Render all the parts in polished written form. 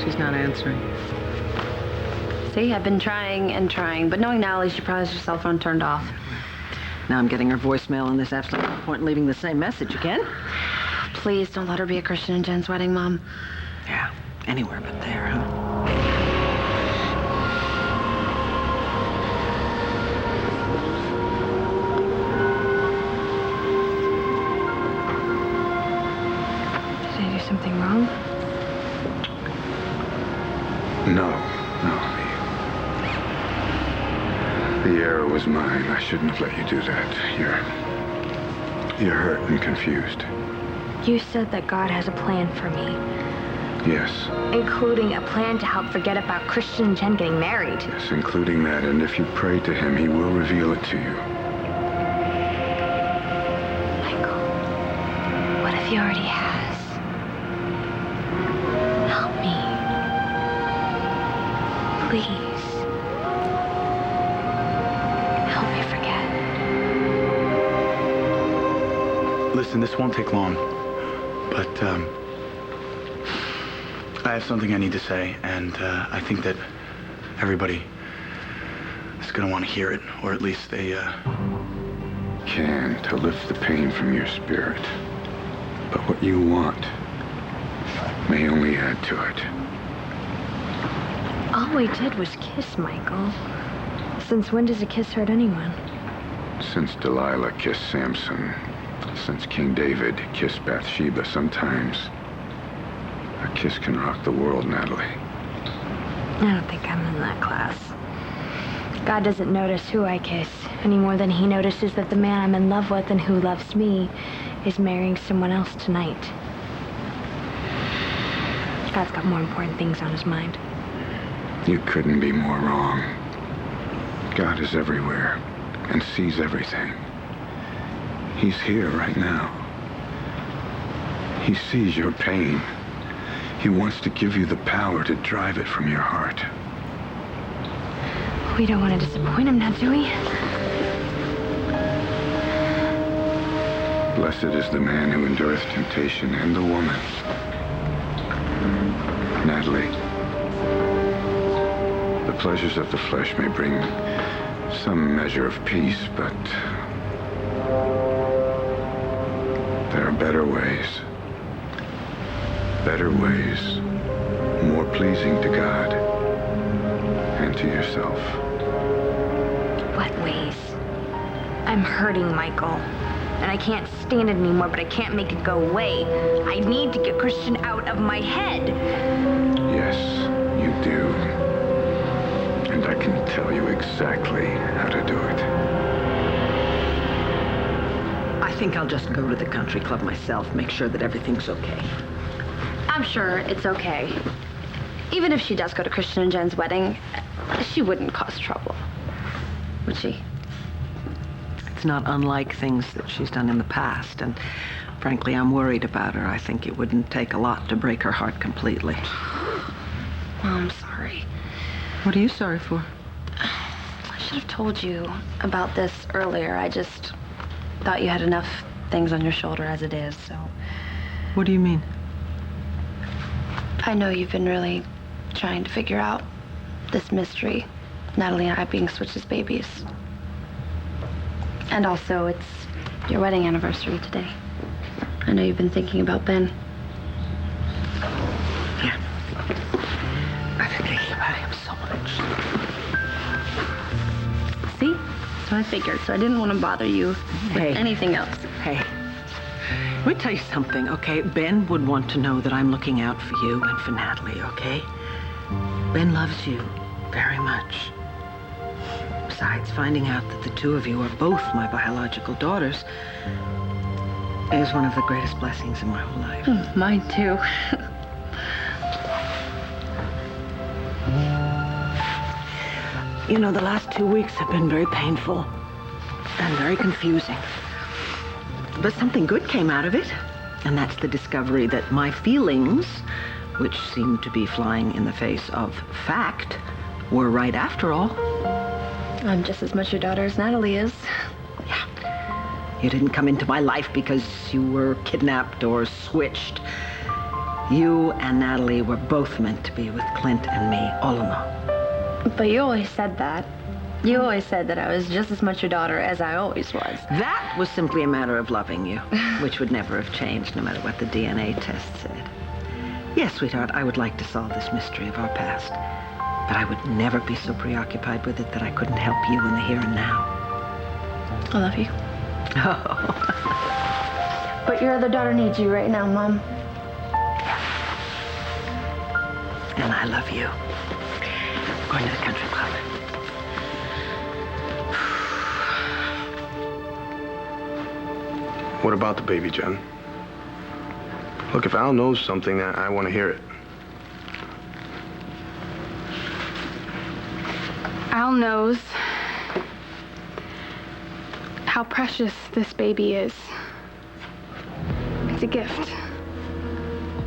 She's not answering. See, I've been trying and trying, but knowing Natalie, she probably has her cell phone turned off. Now I'm getting her voicemail, and there's absolutely no point in leaving the same message again. Please don't let her be a Christian in Jen's wedding, Mom. Yeah, anywhere but there, huh? Did I do something wrong? No. The error was mine. I shouldn't have let you do that. You're hurt and confused. You said that God has a plan for me. Yes. Including a plan to help forget about Christian and Jen getting married. Yes, including that. And if you pray to him, he will reveal it to you. Michael, what if he already has? Help me. Please. Help me forget. Listen, this won't take long, but I have something I need to say, and I think that everybody is going to want to hear it, or at least they can, to lift the pain from your spirit. But what you want may only add to it. All we did was kiss, Michael. Since when does a kiss hurt anyone? Since Delilah kissed Samson, since King David kissed Bathsheba, sometimes a kiss can rock the world, Natalie. I don't think I'm in that class. God doesn't notice who I kiss any more than he notices that the man I'm in love with and who loves me is marrying someone else tonight. God's got more important things on his mind. You couldn't be more wrong. God is everywhere and sees everything. He's here right now. He sees your pain. He wants to give you the power to drive it from your heart. We don't want to disappoint him now, do we? Blessed is the man who endureth temptation, and the woman. Natalie, the pleasures of the flesh may bring some measure of peace, but there are better ways. Better ways, more pleasing to God and to yourself. What ways? I'm hurting, Michael. And I can't stand it anymore, but I can't make it go away. I need to get Christian out of my head. Yes, you do. And I can tell you exactly how to do it. I think I'll just go to the country club myself, make sure that everything's okay. I'm sure it's okay. Even if she does go to Christian and Jen's wedding, she wouldn't cause trouble, would she? It's not unlike things that she's done in the past, and frankly, I'm worried about her. I think it wouldn't take a lot to break her heart completely. I'm sorry. What are you sorry for? I should have told you about this earlier. I just thought you had enough things on your shoulder as it is, so... What do you mean? I know you've been really trying to figure out this mystery, Natalie and I being switched as babies. And also, it's your wedding anniversary today. I know you've been thinking about Ben. Yeah. I've been thinking about him so much. See? So I figured, so I didn't want to bother you with anything else. Hey. Let me tell you something, okay? Ben would want to know that I'm looking out for you and for Natalie, okay? Ben loves you very much. Besides, finding out that the two of you are both my biological daughters is one of the greatest blessings in my whole life. Mine too. You know, the last 2 weeks have been very painful and very confusing. But something good came out of it, and that's the discovery that my feelings, which seemed to be flying in the face of fact, were right after all. I'm just as much your daughter as Natalie is. Yeah. You didn't come into my life because you were kidnapped or switched. You and Natalie were both meant to be with Clint and me all along. But you always said that. You always said that I was just as much your daughter as I always was. That was simply a matter of loving you, which would never have changed no matter what the DNA test said. Yes, sweetheart, I would like to solve this mystery of our past, but I would never be so preoccupied with it that I couldn't help you in the here and now. I love you. Oh. But your other daughter needs you right now, Mom. And I love you. Going to the country club. What about the baby, Jen? Look, if Al knows something, I want to hear it. Al knows how precious this baby is. It's a gift.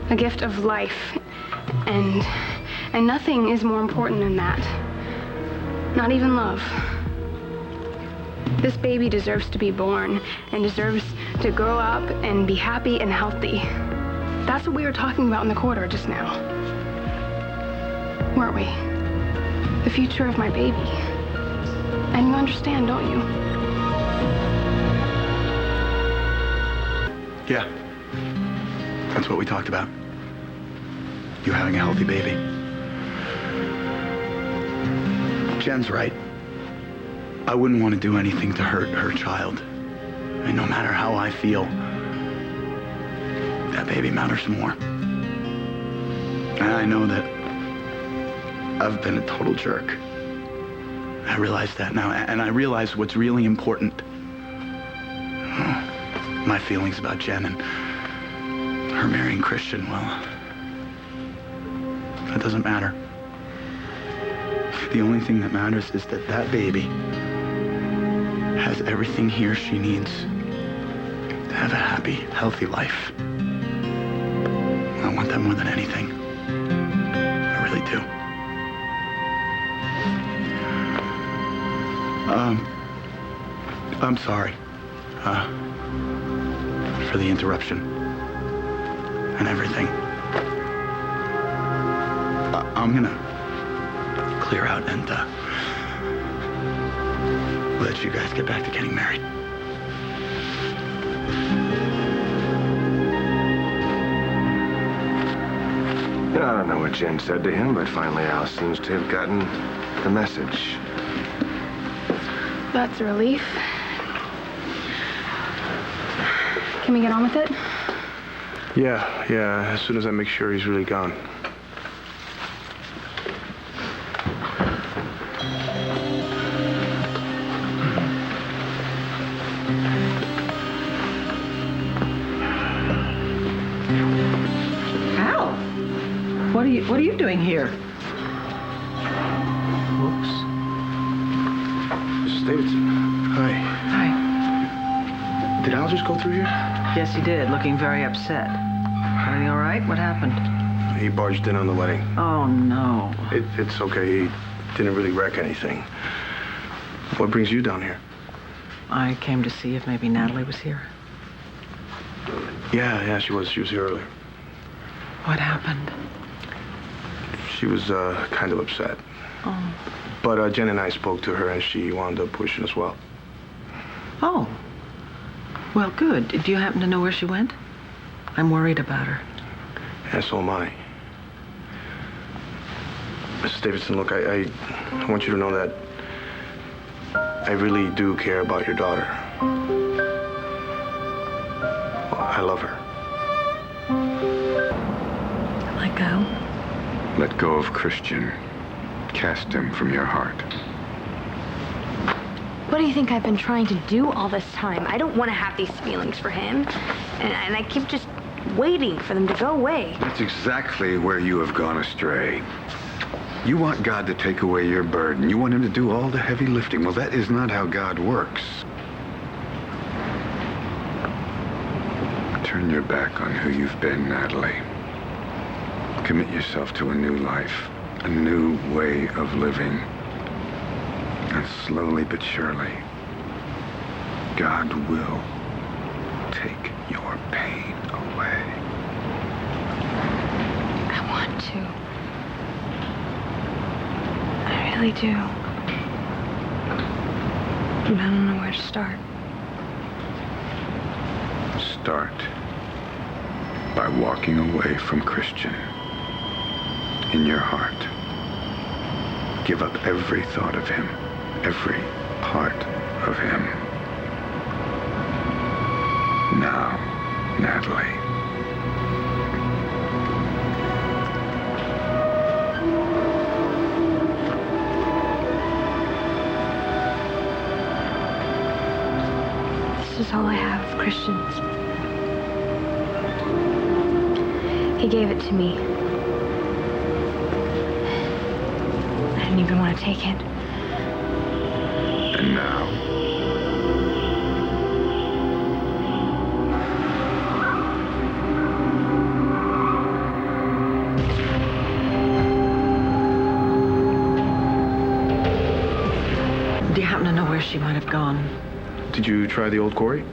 A gift of life. And nothing is more important than that. Not even love. This baby deserves to be born and deserves to grow up and be happy and healthy. That's what we were talking about in the corridor just now. Weren't we? The future of my baby. And you understand, don't you? Yeah. That's what we talked about. You having a healthy baby. Jen's right. I wouldn't want to do anything to hurt her child. And no matter how I feel, that baby matters more. And I know that I've been a total jerk. I realize that now, and I realize what's really important. My feelings about Jen and her marrying Christian, well, that doesn't matter. The only thing that matters is that that baby has everything he or she needs to have a happy, healthy life. I want that more than anything. I really do. I'm sorry for the interruption and everything. I'm gonna clear out and let you guys get back to getting married. I don't know what Jen said to him, but finally Al seems to have gotten the message. That's a relief. Can we get on with it? Yeah, as soon as I make sure he's really gone. Al, what are you doing here? Whoops. Mrs. Davidson, hi. Hi. Did Al just go through here? Yes, he did, looking very upset. Everything all right? What happened? He barged in on the wedding. Oh, no. It's okay. He didn't really wreck anything. What brings you down here? I came to see if maybe Natalie was here. Yeah, she was here earlier. What happened? She was kind of upset. Oh. But Jen and I spoke to her, and she wound up pushing as well. Oh. Well, good. Do you happen to know where she went? I'm worried about her. And so am I. Mrs. Davidson, look, I want you to know that I really do care about your daughter. I love her. Let go. Let go of Christian. Cast him from your heart. What do you think I've been trying to do all this time? I don't want to have these feelings for him. And I keep just waiting for them to go away. That's exactly where you have gone astray. You want God to take away your burden. You want him to do all the heavy lifting. Well, that is not how God works. Turn your back on who you've been, Natalie. Commit yourself to a new life, a new way of living. And slowly but surely, God will take your pain away. want to. I really do. But I don't know where to start. Start by walking away from Christian. In your heart. Give up every thought of him, every part of him. Now, Natalie. This is all I have of Christian's. He gave it to me. I didn't even want to take it. And now, Do you happen to know where she might have gone? Did you try the old quarry?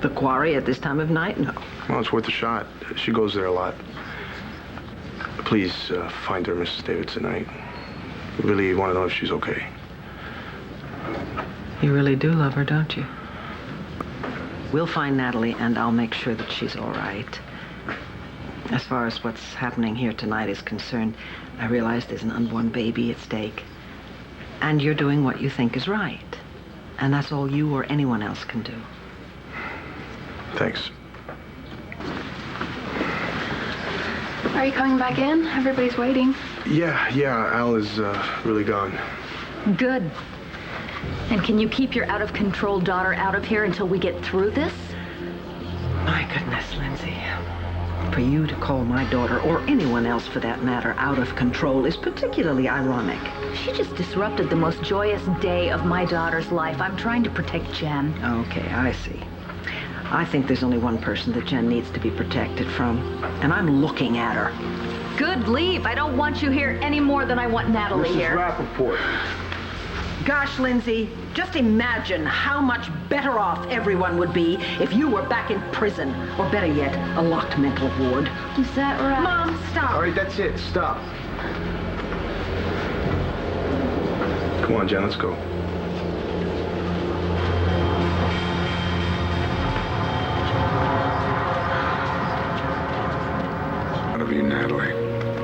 The quarry at this time of night? No. Well, it's worth a shot. She goes there a lot. Please find her, Mrs. Davidson. I really want to know if she's okay. You really do love her, don't you? We'll find Natalie, and I'll make sure that she's all right. As far as what's happening here tonight is concerned, I realize there's an unborn baby at stake. And you're doing what you think is right. And that's all you or anyone else can do. Thanks. Are you coming back in? Everybody's waiting. Yeah, Al is really gone. Good. And can you keep your out-of-control daughter out of here until we get through this? My goodness, Lindsay. For you to call my daughter, or anyone else for that matter, out of control is particularly ironic. She just disrupted the most joyous day of my daughter's life. I'm trying to protect Jen. Okay, I see. I think there's only one person that Jen needs to be protected from, and I'm looking at her. Good, leave. I don't want you here any more than I want Natalie here. Rappaport. Gosh, Lindsay, just imagine how much better off everyone would be if you were back in prison, or better yet, a locked mental ward. Is that right? Mom, stop. All right, that's it. Stop. Come on, Jen, let's go. proud of you, Natalie.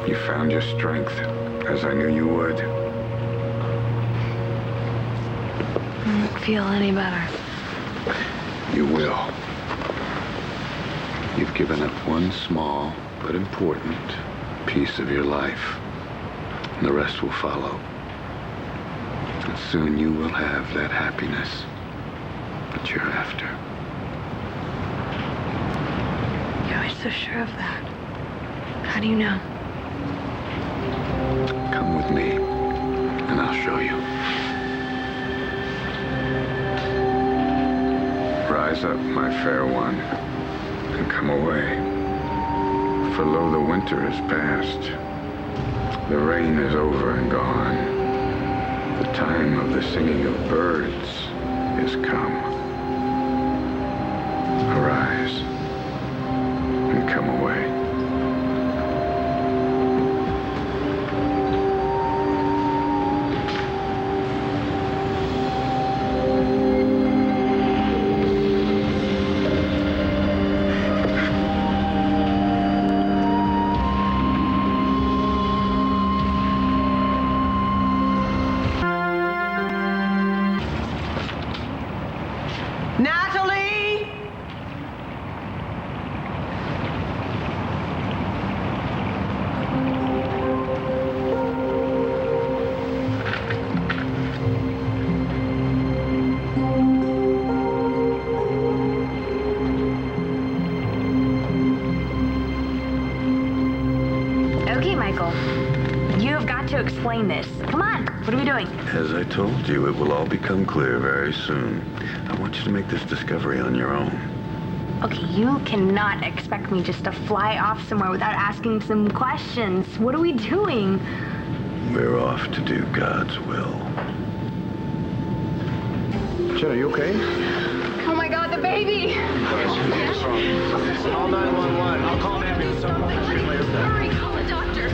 You found your strength, as I knew you would. I don't feel any better. You will. You've given up one small but important piece of your life. And the rest will follow. And soon you will have that happiness that you're after. You're always so sure of that. How do you know? Come with me, and I'll show you. Rise up, my fair one, and come away. For lo, the winter is past. The rain is over and gone. The time of the singing of birds is come. Arise, and come away. Natalie! Okay, Michael. You have got to explain this. Come on. What are we doing? As I told you, it will all become clear very soon. I want you to make this discovery on your own. Okay, you cannot expect me just to fly off somewhere without asking some questions. What are we doing? We're off to do God's will. Jen, are you okay? Oh my God, the baby! Call 911. I'll call an ambulance. Hurry, call a doctor.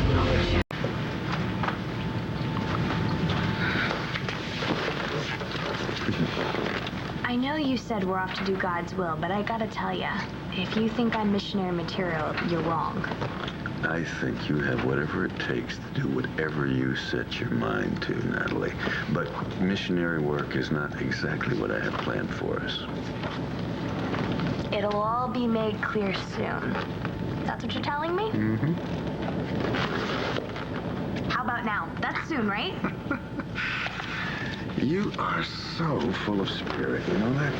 you said we're off to do God's will, but I gotta tell ya, if you think I'm missionary material, you're wrong. I think you have whatever it takes to do whatever you set your mind to, Natalie. But missionary work is not exactly what I have planned for us. It'll all be made clear soon. That's what you're telling me? Mm-hmm. How about now? That's soon, right? You are so full of spirit, you know that?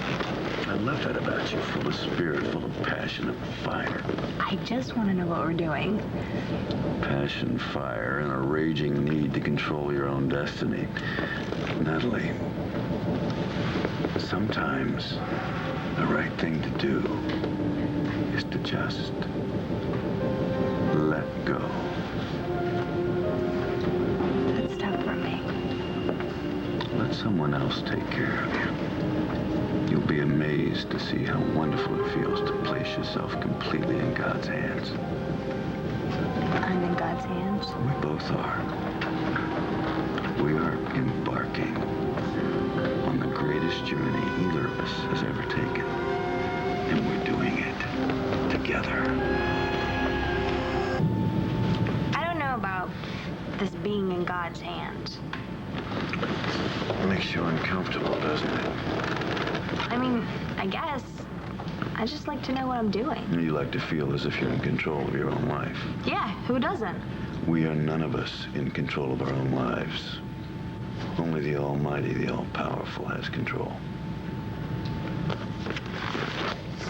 I love that about you, full of spirit, full of passion and fire. I just want to know what we're doing. Passion, fire, and a raging need to control your own destiny. Natalie, sometimes the right thing to do is to just let go. That's tough for me. Let someone else take care of you. You'll be amazed to see how wonderful it feels to place yourself completely in God's hands. I'm in God's hands. We both are. We are embarking on the greatest journey either of us has ever taken. And we're doing it together. I don't know about this being in God's hands. It makes you uncomfortable, doesn't it? I mean, I guess. I just like to know what I'm doing. You like to feel as if you're in control of your own life. Yeah, who doesn't? We are none of us in control of our own lives. Only the Almighty, the All-Powerful, has control.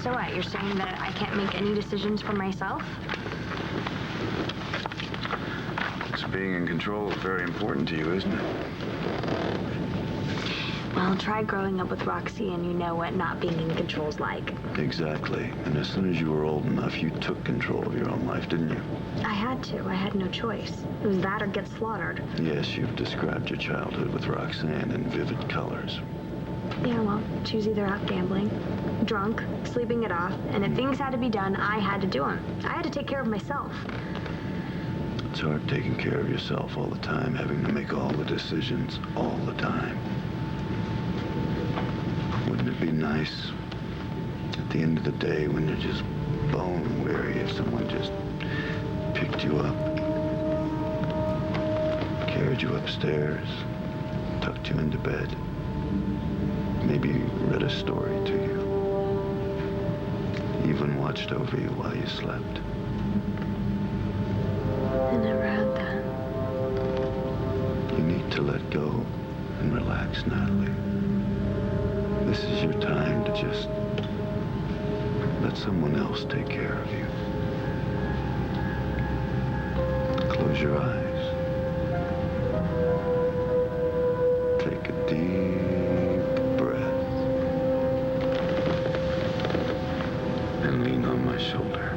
So what, you're saying that I can't make any decisions for myself? So being in control is very important to you, isn't it? Well, try growing up with Roxy and you know what not being in control's like. Exactly. And as soon as you were old enough, you took control of your own life, didn't you? I had to. I had no choice. It was that or get slaughtered. Yes, you've described your childhood with Roxanne in vivid colors. Yeah, well, she was either out gambling, drunk, sleeping it off, and if things had to be done, I had to do them. I had to take care of myself. It's hard taking care of yourself all the time, having to make all the decisions all the time. Wouldn't it be nice at the end of the day when you're just bone weary if someone just picked you up, carried you upstairs, tucked you into bed, maybe read a story to you, even watched over you while you slept? I never had that. You need to let go and relax, Natalie. This is your time to just let someone else take care of you. Close your eyes. Take a deep breath. And lean on my shoulder.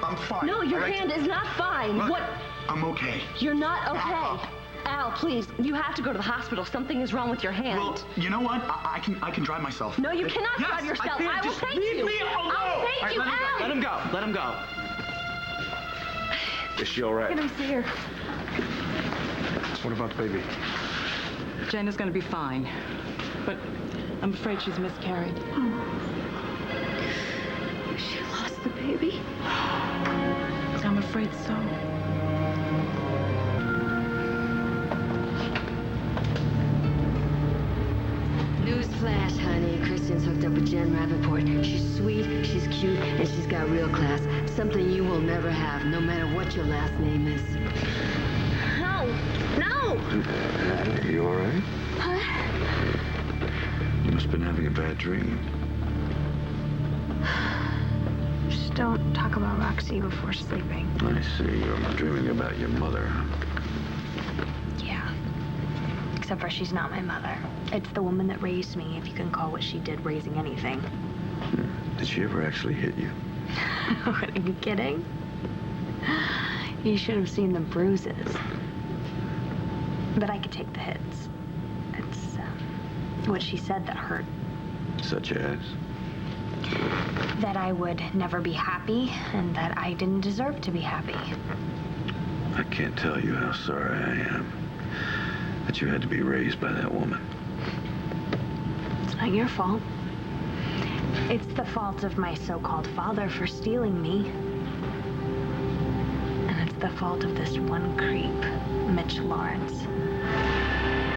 I'm fine. No, your hand is not fine. Look, What? I'm okay. You're not okay. Al, please, you have to go to the hospital. Something is wrong with your hand. Well, you know what? I can drive myself. No, you cannot Yes, drive yourself. I can. I will Just take leave you. me alone. I'll take you, Al. Let him go. Let him go. Is she all right? Let me see her. What about the baby? Jen is going to be fine, but I'm afraid she's miscarried. She lost the baby. I'm afraid so. Newsflash, honey. Kristen's hooked up with Jen Rappaport. She's sweet, she's cute, and she's got real class. Something you will never have, no matter what your last name is. No! No! Are you all right? Huh? You must have been having a bad dream. Just don't talk about Roxy before sleeping. I see. You're dreaming about your mother. Yeah. Except for she's not my mother. It's the woman that raised me, if you can call what she did raising anything. Did she ever actually hit you? What, are you kidding? You should have seen the bruises. But I could take the hits. It's what she said that hurt. Such as? That I would never be happy, and that I didn't deserve to be happy. I can't tell you how sorry I am that you had to be raised by that woman. It's not your fault. It's the fault of my so-called father for stealing me. And it's the fault of this one creep, Mitch Lawrence.